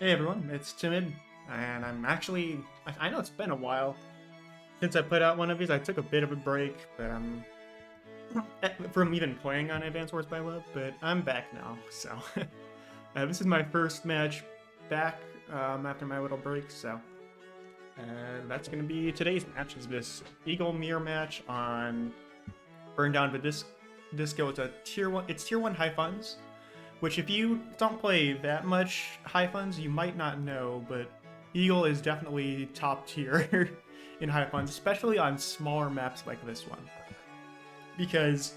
Hey everyone, it's Timid, and I'm actually. I know it's been a while since I put out one of these. I took a bit of a break, but from even playing on Advanced Wars by Web, but I'm back now. So this is my first match back after my little break. So that's gonna be today's match. Is this Eagle Mirror match on Burn Down the Disco? It's a tier one. It's tier one high funds. Which, if you don't play that much high funds, you might not know, but Eagle is definitely top tier in high funds, especially on smaller maps like this one. Because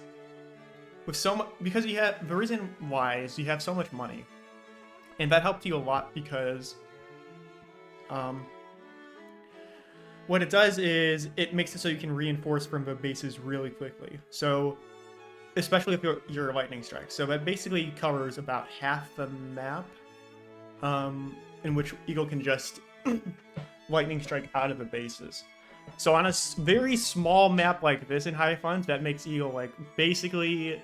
because you have the reason why is you have so much money, and that helped you a lot because um, what it does is it makes it so you can reinforce from the bases really quickly. So especially if you're lightning strike. So that basically covers about half the map, in which Eagle can just lightning strike out of the bases. So on a very small map like this in high funds, that makes Eagle like basically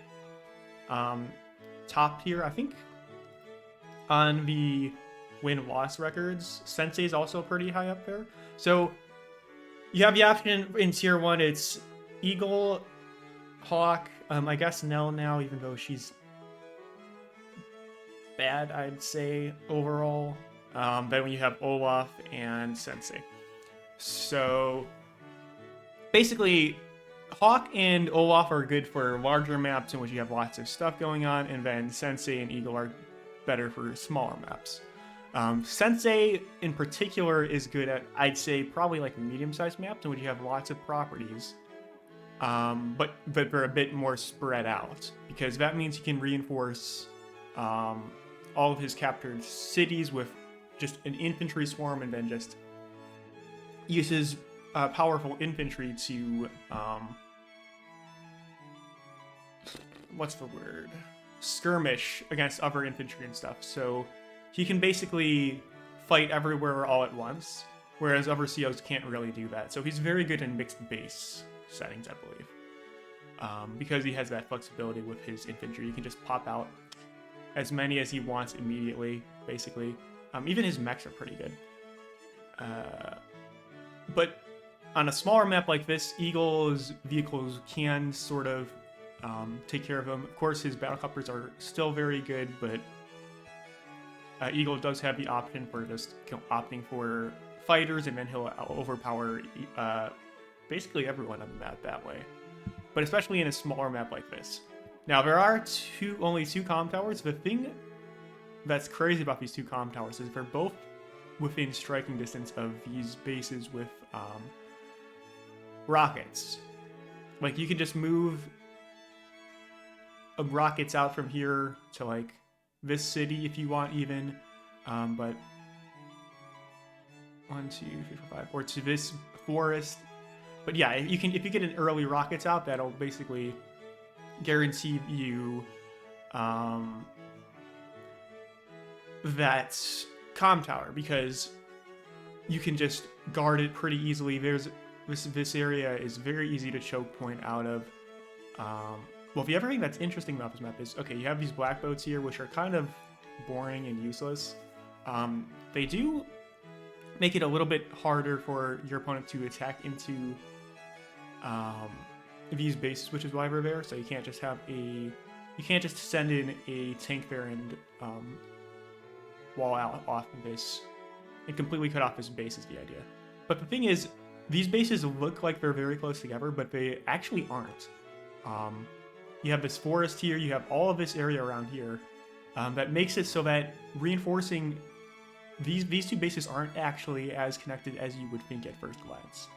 top tier. I think on the win-loss records, Sensei is also pretty high up there. So you have the option in tier one. It's Eagle, Hawk, I guess Nell now, even though she's bad, I'd say, overall. Then when you have Olaf and Sensei. So basically, Hawk and Olaf are good for larger maps in which you have lots of stuff going on, and then Sensei and Eagle are better for smaller maps. Sensei in particular is good at, I'd say, probably like medium-sized maps in which you have lots of properties. But they're a bit more spread out because that means he can reinforce all of his captured cities with just an infantry swarm, and then just uses powerful infantry to what's the word? Skirmish against other infantry and stuff. So he can basically fight everywhere all at once, whereas other COs can't really do that. So he's very good in mixed base settings, I believe, because he has that flexibility with his infantry. You can just pop out as many as he wants immediately, basically. Even his mechs are pretty good. But on a smaller map like this, Eagle's vehicles can sort of take care of him. Of course, his battlecopters are still very good, but Eagle does have the option for just opting for fighters, and then he'll overpower basically everyone on the map that way. But especially in a smaller map like this. Now, there are only two comm towers. The thing that's crazy about these two comm towers is they're both within striking distance of these bases with rockets. Like, you can just move rockets out from here to, like, this city if you want, even. But 1, 2, 3, 4, 5, or to this forest. But yeah, if you get an early rockets out, that'll basically guarantee you that comm tower, because you can just guard it pretty easily. There's this area is very easy to choke point out of. Well, the other thing that's interesting about this map is, okay, you have these black boats here, which are kind of boring and useless. They do make it a little bit harder for your opponent to attack into these bases, which is why they're there. So you can't just send in a tank there and wall out off this and completely cut off this base is the idea. But the thing is, these bases look like they're very close together, but they actually aren't. You have this forest here, you have all of this area around here, that makes it so that reinforcing these two bases aren't actually as connected as you would think at first glance.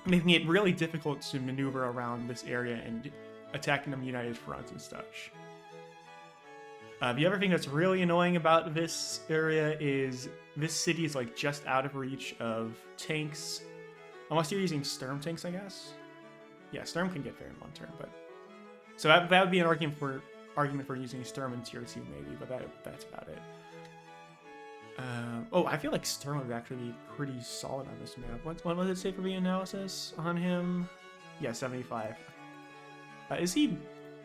Making it really difficult to maneuver around this area and attacking them united fronts and such. The other thing that's really annoying about this area is this city is like just out of reach of tanks, unless you're using Sturm tanks, I guess. Yeah, Sturm can get there in one turn, but so that would be an argument for using Sturm in tier 2 maybe, but that's about it. Oh, I feel like Sturm would actually be pretty solid on this map. What was it say for the analysis on him? Yeah, 75. Is he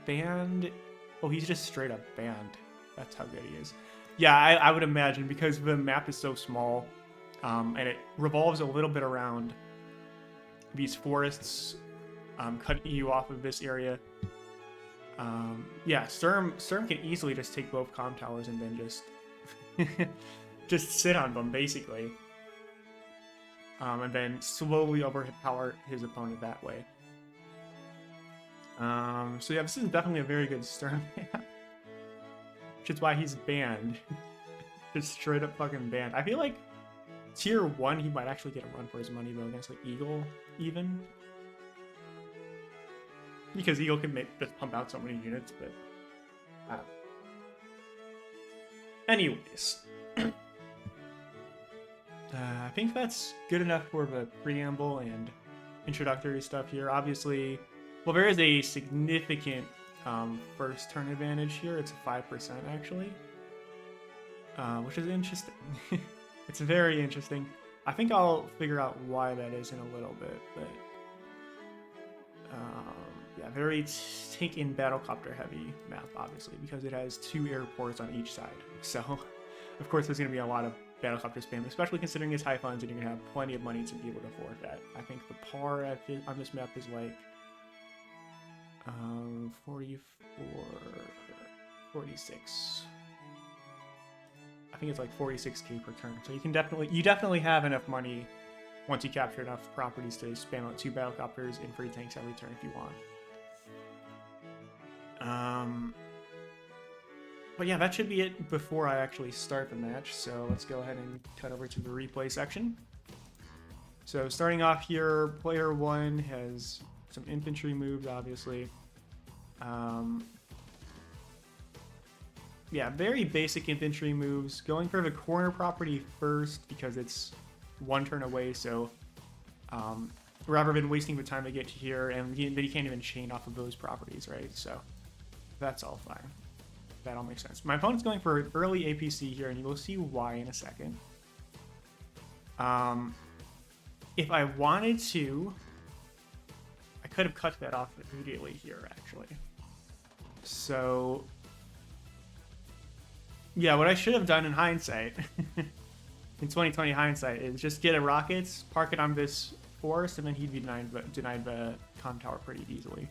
banned? Oh, he's just straight up banned. That's how good he is. Yeah, I would imagine, because the map is so small, and it revolves a little bit around these forests, cutting you off of this area. Yeah, Sturm can easily just take both comm towers and then just just sit on them, basically. And then slowly overpower his opponent that way. So yeah, this is definitely a very good Sturm map. Which is why he's banned. Just straight up fucking banned. I feel like tier 1 he might actually get a run for his money though against like Eagle even. Because Eagle can just pump out so many units, but I don't know. Anyways. I think that's good enough for the preamble and introductory stuff here. Obviously, well, there is a significant first turn advantage here. It's a 5% actually, which is interesting. It's very interesting. I think I'll figure out why that is in a little bit, but yeah, very tank and battlecopter heavy map, obviously, because it has 2 airports on each side. So, of course, there's going to be a lot of battlecopter spam, especially considering his high funds, and you're going to have plenty of money to be able to afford that. I think the par on this map is like 44, 46. I think it's like 46k per turn. So you definitely have enough money once you capture enough properties to spam out 2 battlecopters and free tanks every turn if you want. But yeah, that should be it before I actually start the match. So let's go ahead and cut over to the replay section. So starting off here, player 1 has some infantry moves, obviously. Yeah, very basic infantry moves. Going for the corner property first because it's 1 turn away, so rather than wasting the time to get to here, and then you can't even chain off of those properties, right? So that's all fine. That all makes sense. My opponent's going for early APC here, and you will see why in a second. If I wanted to, I could have cut that off immediately here, actually. So, yeah, what I should have done in hindsight, in 2020 hindsight, is just get a rockets, park it on this forest, and then he'd be denied the comm tower pretty easily.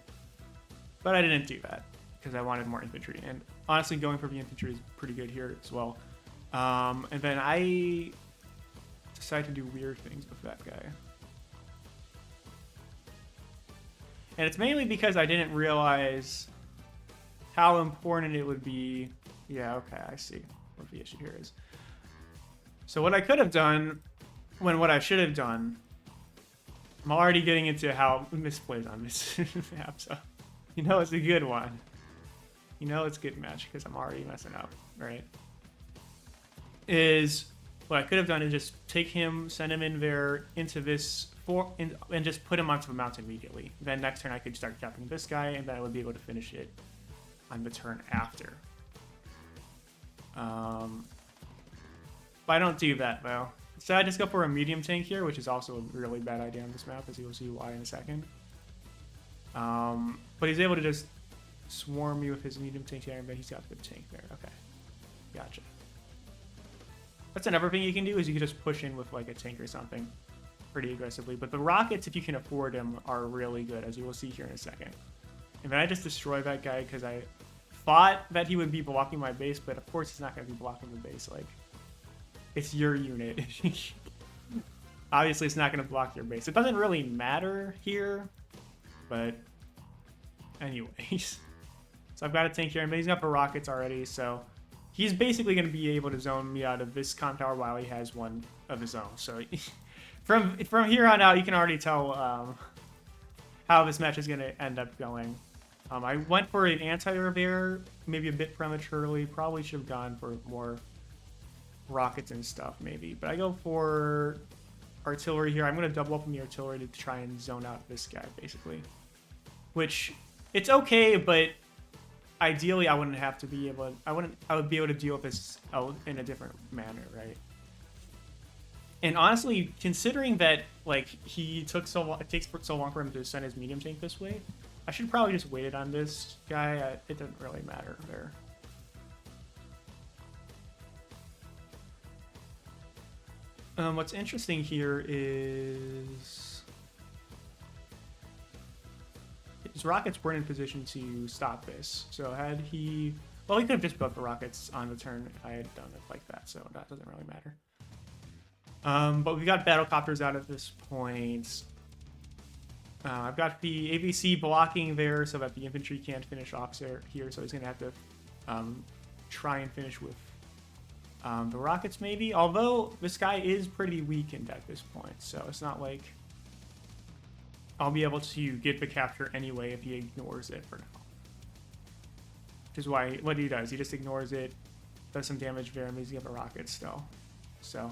But I didn't do that, because I wanted more infantry, and honestly going for the infantry is pretty good here as well. And then I decided to do weird things with that guy. And it's mainly because I didn't realize how important it would be. Yeah, okay, I see what the issue here is. So what I could have done, what I should have done, I'm already getting into how misplays on this map, so you know it's a good one. You know it's a good match because I'm already messing up, right? Is what I could have done is just take him, send him in there into this and just put him onto the mountain immediately. Then next turn I could start capping this guy, and then I would be able to finish it on the turn after. But I don't do that though. So I just go for a medium tank here, which is also a really bad idea on this map, as you'll see why in a second. But he's able to just swarm you with his medium tank here, but he's got the tank there. Okay, gotcha. That's another thing you can do, is you can just push in with like a tank or something pretty aggressively. But the rockets, if you can afford them, are really good, as you will see here in a second. And then I just destroy that guy because I thought that he would be blocking my base, but of course he's not going to be blocking the base. Like, it's your unit. Obviously, it's not going to block your base. It doesn't really matter here, but anyways. So I've got a tank here, and he's got the rockets already, so he's basically going to be able to zone me out of this comm tower while he has one of his own. So from here on out, you can already tell how this match is going to end up going. I went for an anti-air there, maybe a bit prematurely. Probably should have gone for more rockets and stuff, maybe. But I go for artillery here. I'm going to double up on the artillery to try and zone out this guy, basically. Which, it's okay, but ideally I wouldn't have to be able to, I would be able to deal with this out in a different manner, right? And honestly, considering that like it takes so long for him to send his medium tank this way, I should probably just wait it on this guy. It doesn't really matter there. What's interesting here is his rockets weren't in position to stop this. So had he... Well, he could have just built the rockets on the turn if I had done it like that, so that doesn't really matter. But we've got battlecopters out at this point. I've got the ABC blocking there so that the infantry can't finish off here, so he's going to have to try and finish with the rockets maybe. Although this guy is pretty weakened at this point, so it's not like I'll be able to get the capture anyway if he ignores it for now. Which is why, what he does, he just ignores it, does some damage there, and leaves the other rockets still. So...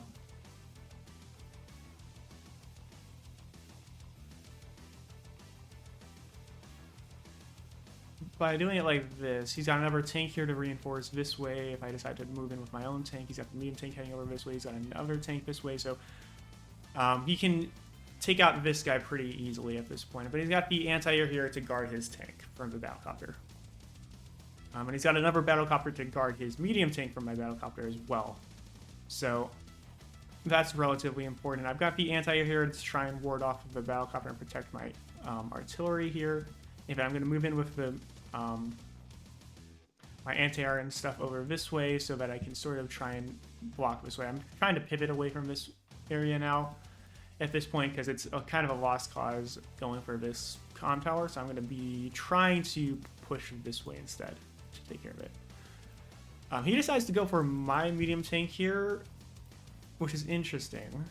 by doing it like this, he's got another tank here to reinforce this way. If I decide to move in with my own tank, he's got the medium tank heading over this way. He's got another tank this way. So he can take out this guy pretty easily at this point. But he's got the anti-air here to guard his tank from the battlecopter. And he's got another battlecopter to guard his medium tank from my battlecopter as well. So that's relatively important. I've got the anti-air here to try and ward off of the battlecopter and protect my artillery here. If I'm going to move in with the my anti-air and stuff over this way so that I can sort of try and block this way. I'm trying to pivot away from this area now at this point because it's kind of a lost cause going for this comm tower, so I'm going to be trying to push this way instead to take care of it. He decides to go for my medium tank here, which is interesting.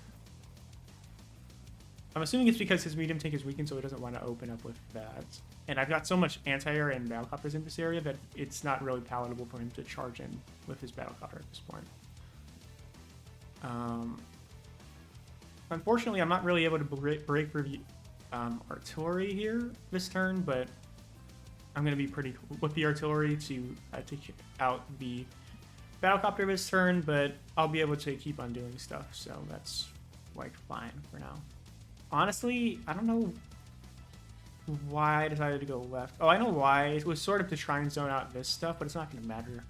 I'm assuming it's because his medium tank is weakened, so he doesn't want to open up with that. And I've got so much anti-air and battlecopters in this area that it's not really palatable for him to charge in with his battlecopter at this point. Unfortunately, I'm not really able to break through the artillery here this turn, but I'm going to be pretty with the artillery to take out the battlecopter this turn, but I'll be able to keep on doing stuff, so that's like fine for now. Honestly, I don't know why I decided to go left. Oh, I know why. It was sort of to try and zone out this stuff, but it's not going to matter.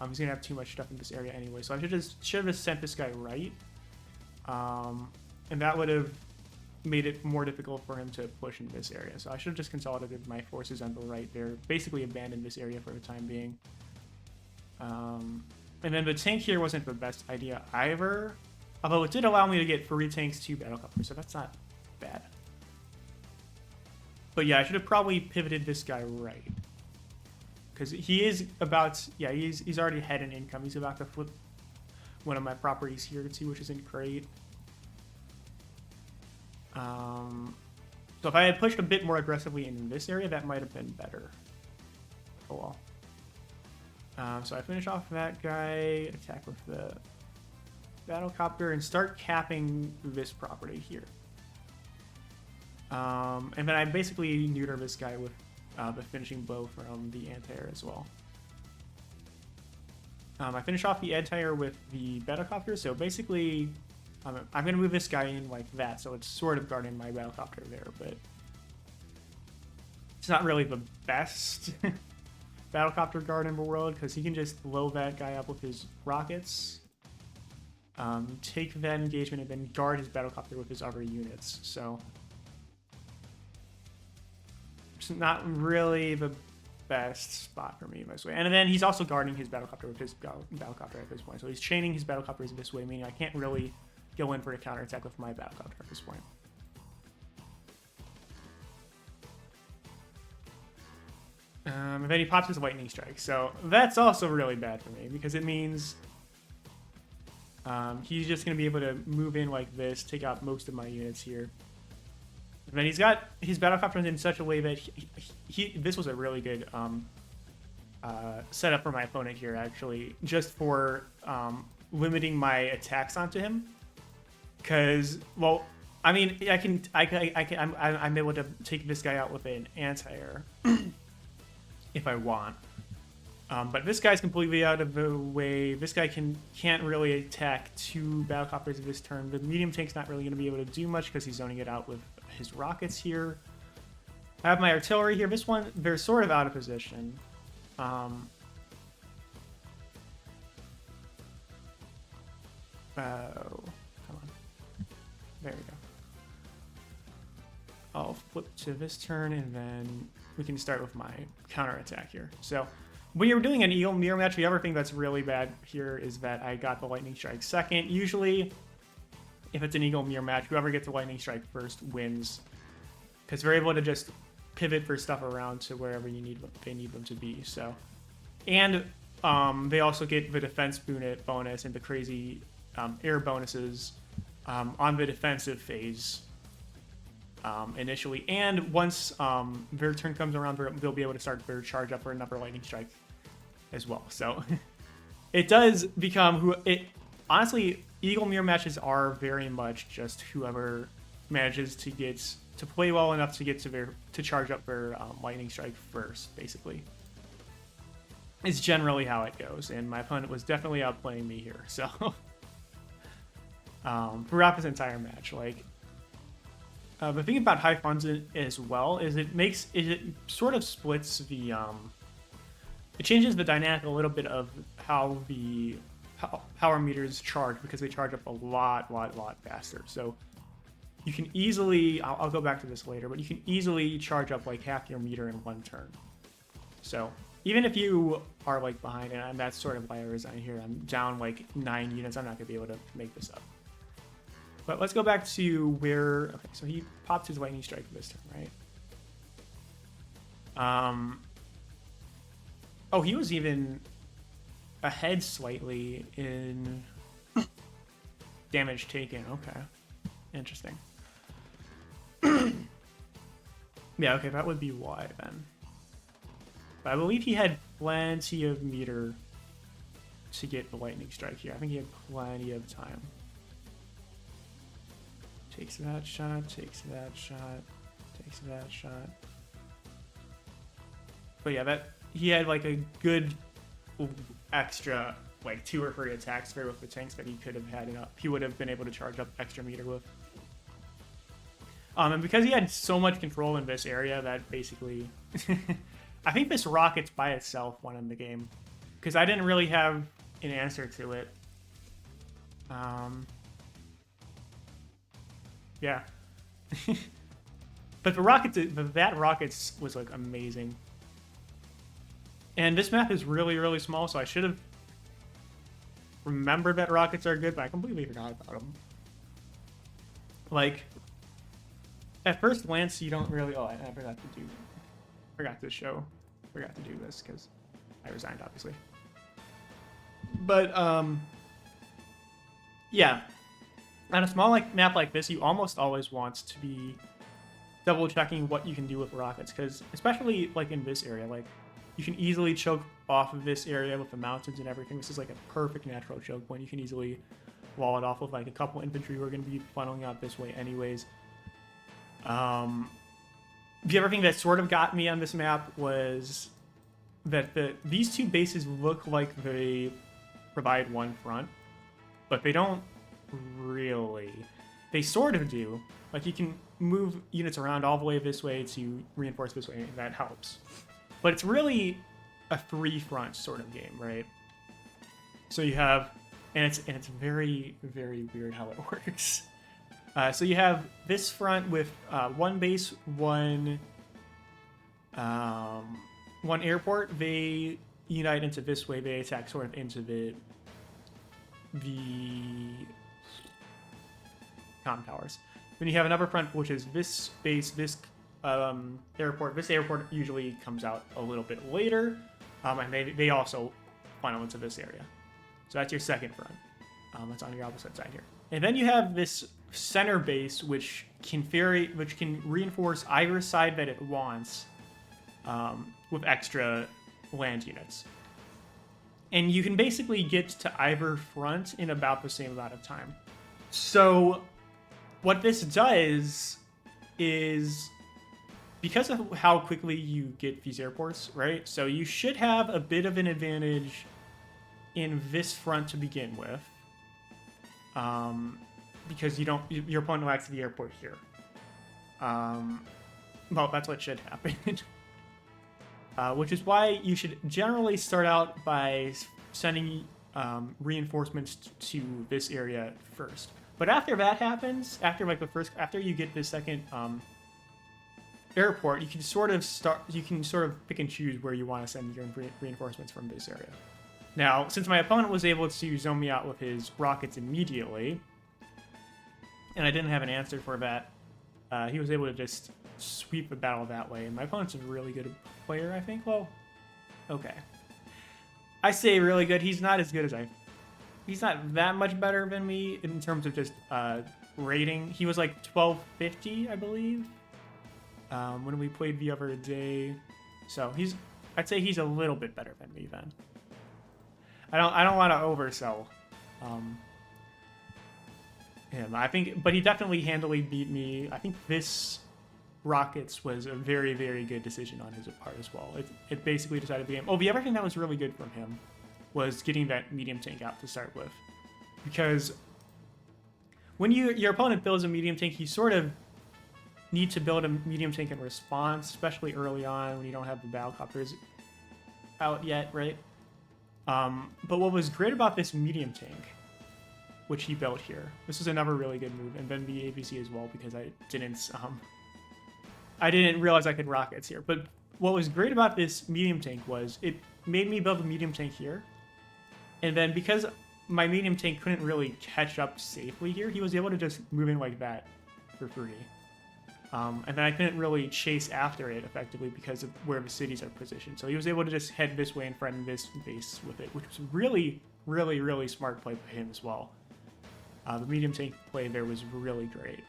He's going to have too much stuff in this area anyway, so I should have just sent this guy right. And that would have made it more difficult for him to push into this area. So I should have just consolidated my forces on the right there, basically abandoned this area for the time being. And then the tank here wasn't the best idea either, although it did allow me to get 3 tanks, 2 battlecopters, so that's not bad. But yeah, I should have probably pivoted this guy right. Because he is about... yeah, he's already ahead in income. He's about to flip one of my properties here too, which isn't great. So if I had pushed a bit more aggressively in this area, that might have been better. Oh well. So I finish off that guy, attack with the battlecopter, and start capping this property here. And then I basically neuter this guy with the finishing blow from the anti-air as well. I finish off the anti-air with the battlecopter, so basically I'm going to move this guy in like that, so it's sort of guarding my battlecopter there, but it's not really the best battlecopter guard in the world, because he can just blow that guy up with his rockets, take that engagement, and then guard his battlecopter with his other units, so it's not really the best spot for me this way. And then he's also guarding his battlecopter with his battlecopter at this point, so he's chaining his battlecopters this way, meaning I can't really go in for a counterattack with my battlecopter at this point. And then he pops his lightning strike, so that's also really bad for me, because it means he's just going to be able to move in like this, take out most of my units here. And then he's got his battlecopters in such a way that this was a really good setup for my opponent here, actually, just for limiting my attacks onto him. Because, well, I mean, I'm able to take this guy out with an anti-air if I want. But this guy's completely out of the way. This guy can't really attack 2 battlecopters this turn. The medium tank's not really going to be able to do much because he's zoning it out with his rockets here. I have my artillery here. This one, they're sort of out of position. Come on. There we go. I'll flip to this turn, and then we can start with my counterattack here. So when you're doing an Eagle Mirror match, the other thing that's really bad here is that I got the Lightning Strike second. Usually, if it's an Eagle Mirror match, whoever gets the Lightning Strike first wins, because they're able to just pivot for stuff around to wherever they need them to be. So, and they also get the defense bonus and the crazy air bonuses on the defensive phase initially. And once their turn comes around, they'll be able to start their charge up for another Lightning Strike as well. So it does become honestly, Eagle Mirror matches are very much just whoever manages to play well enough to get to charge up their Lightning Strike first, basically. It's generally how it goes, and my opponent was definitely outplaying me here. So throughout this entire match, like the thing about high funds as well is it sort of splits the it changes the dynamic a little bit of how our meters charge, because they charge up a lot faster. So you can easily, I'll go back to this later, but you can easily charge up like half your meter in one turn. So even if you are like behind, and that's sort of why I resign here, I'm down like 9 units, I'm not gonna be able to make this up. But let's go back to where, okay, so he popped his Lightning Strike this turn, right? Oh, he was even ahead slightly in damage taken. Okay, interesting. Yeah, okay, that would be why then. But I believe he had plenty of meter to get the Lightning Strike here. I think he had plenty of time. Takes that shot, takes that shot, takes that shot. But yeah, he had like a good extra like 2 or 3 attacks there with the tanks that he could have had enough. He would have been able to charge up extra meter with. And because he had so much control in this area, that basically I think this Rockets by itself won the game, because I didn't really have an answer to it. Yeah. But that Rockets was like amazing. And this map is really small, so I should have remembered that Rockets are good, but I completely forgot about them. Like, at first glance, you don't really... Oh, I forgot to do this, because I resigned, obviously. But, yeah. On a small map like this, you almost always want to be double-checking what you can do with rockets, because especially like in this area, like you can easily choke off of this area with the mountains and everything. This is like a perfect natural choke point. You can easily wall it off with like a couple infantry who are going to be funneling out this way anyways. The other thing that sort of got me on this map was that these two bases look like they provide one front, but they don't really. They sort of do. Like, you can move units around all the way this way to reinforce this way, and that helps. But it's really a 3-front sort of game, right? So you have, and it's very, very weird how it works. So you have this front with one base, one airport. They unite into this way. They attack sort of into the comm towers. Then you have another front, which is this base, this airport. This airport usually comes out a little bit later, and they also funnel into this area. So that's your second front. That's on your opposite side here. And then you have this center base, which can reinforce either side that it wants with extra land units. And you can basically get to either front in about the same amount of time. So what this does is, because of how quickly you get these airports, right? So you should have a bit of an advantage in this front to begin with. Because your opponent lacks the airport here. Well, that's what should happen. Which is why you should generally start out by sending reinforcements to this area first. But after that happens, after like after you get the second airport, you can sort of pick and choose where you want to send your reinforcements from this area. Now, since my opponent was able to zone me out with his rockets immediately, and I didn't have an answer for that, he was able to just sweep the battle that way. And my opponent's a really good player, I think. Well, okay. I say really good. He's not as good as he's not that much better than me in terms of just rating. He was like 1250, I believe, when we played the other day. So I'd say he's a little bit better than me then. I don't want to oversell him. I think, but he definitely handily beat me. I think this rockets was a very, very good decision on his part as well. It basically decided the game. Oh, the other thing that was really good from him was getting that medium tank out to start with, because when your opponent builds a medium tank, you sort of need to build a medium tank in response, especially early on when you don't have the battlecopters out yet, right? But what was great about this medium tank, which he built here, this is another really good move, and then the ABC as well, because I didn't realize I could rockets here. But what was great about this medium tank was it made me build a medium tank here, and then because my medium tank couldn't really catch up safely here, he was able to just move in like that for free. And then I couldn't really chase after it effectively because of where the cities are positioned. So he was able to just head this way and threaten this base with it, which was really, really, really smart play by him as well. The medium tank play there was really great.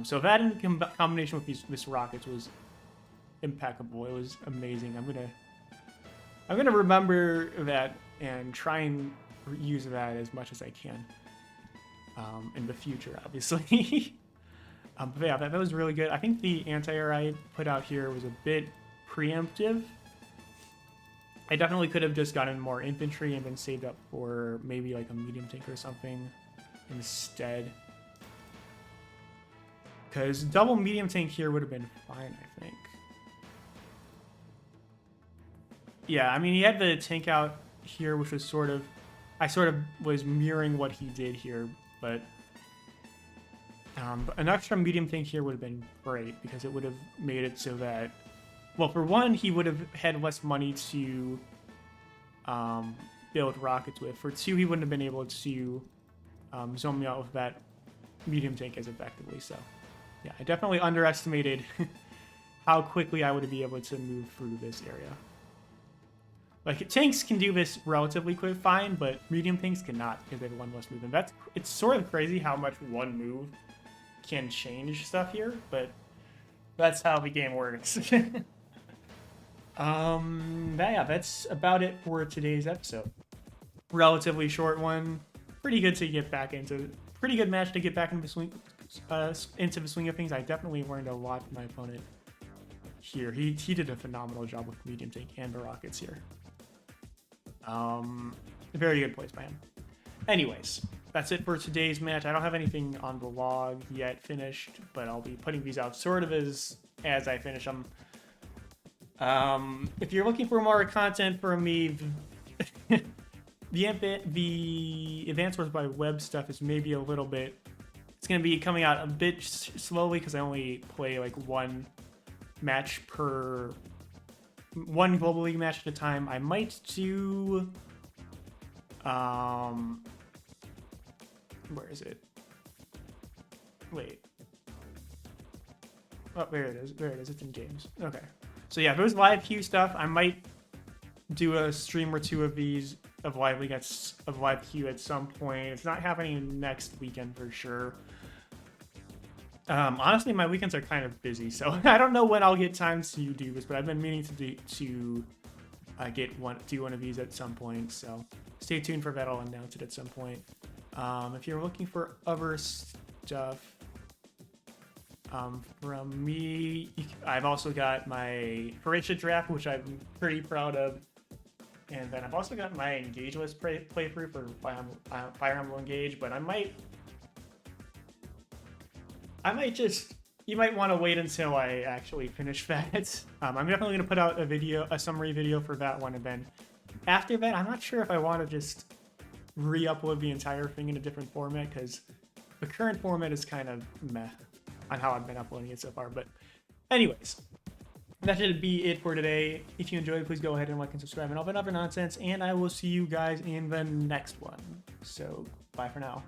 So that in combination with this rockets was impeccable. It was amazing. I'm gonna remember that and try and use that as much as I can in the future, obviously. But yeah, that was really good. I think the anti-air I put out here was a bit preemptive. I definitely could have just gotten more infantry and been saved up for maybe like a medium tank or something instead. Because double medium tank here would have been fine, I think. Yeah, I mean, he had the tank out here, which was I sort of was mirroring what he did here, but an extra medium tank here would have been great because it would have made it so that, well, for one, he would have had less money to build rockets with. For two, he wouldn't have been able to zone me out with that medium tank as effectively. So, yeah, I definitely underestimated how quickly I would be able to move through this area. Like, tanks can do this relatively quick, fine, but medium tanks cannot because they have one less move. And it's sort of crazy how much one move can change stuff here, but that's how the game works. Yeah, that's about it for today's episode. Relatively short one. Pretty good to get back into. Pretty good match to get back into the swing of things. I definitely learned a lot from my opponent here. He did a phenomenal job with medium tank and the rockets here. Very good plays by him. Anyways, that's it for today's match. I don't have anything on the log yet finished, but I'll be putting these out sort of as I finish them. If you're looking for more content from me, the Advanced Wars by Web stuff is maybe a little bit... It's going to be coming out a bit slowly because I only play like one Global League match at a time. I might do... Where is it? Wait. Oh, there it is. There it is. It's in games. Okay. So yeah, if it was live queue stuff, I might do a stream or two of these of live queue at some point. It's not happening next weekend for sure. Honestly, my weekends are kind of busy, so I don't know when I'll get time to do this, but I've been meaning to do one of these at some point. So stay tuned for that. I'll announce it at some point. If you're looking for other stuff from me, I've also got my Croatia draft, which I'm pretty proud of. And then I've also got my Engage list playthrough for Fire Emblem Engage, but you might want to wait until I actually finish that. I'm definitely going to put out a summary video for that one, and then after that, I'm not sure if I want to just re-upload the entire thing in a different format because the current format is kind of meh on how I've been uploading it so far. But anyways, that should be it for today. If you enjoyed, please go ahead and like and subscribe and all that other nonsense. And I will see you guys in the next one. So bye for now.